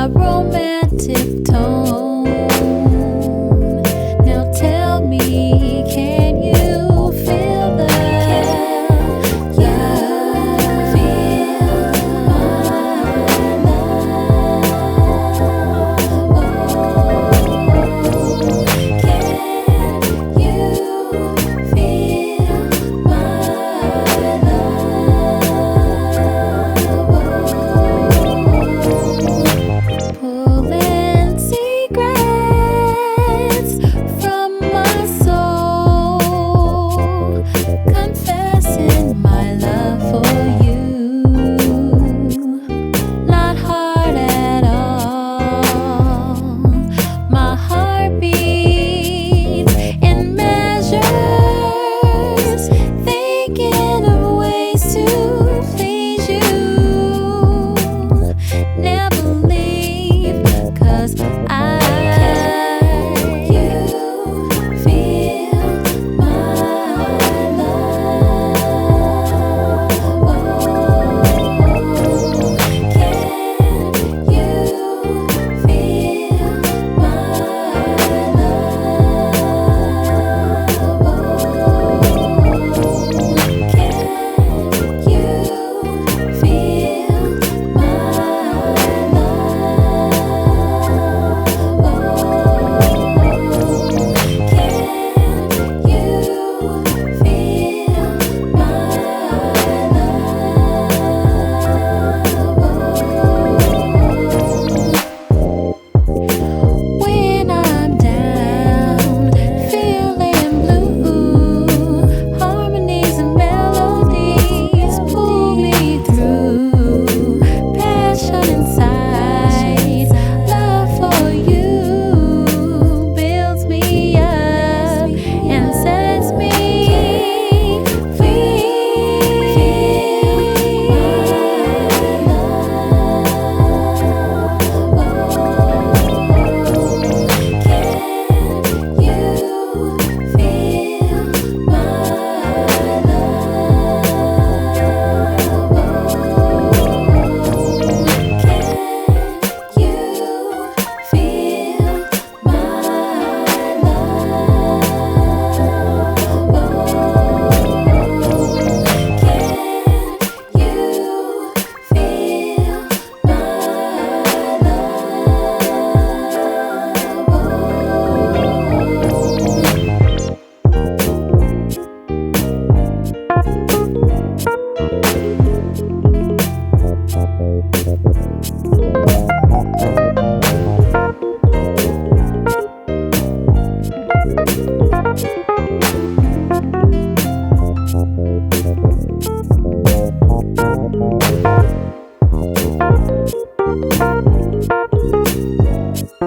my romantic tone. Now tell me, can you feel that? Can you feel my pulling secrets from my soul, confessing my love for you. Not hard at all. My heart beats in measures, thinking of ways to please you. Never leave, 'cause you feel my love. Can you feel my when I'm down, feeling blue, harmonies and melodies pull me through. Passion inside, love for you builds me up and sets me free.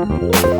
Thank you.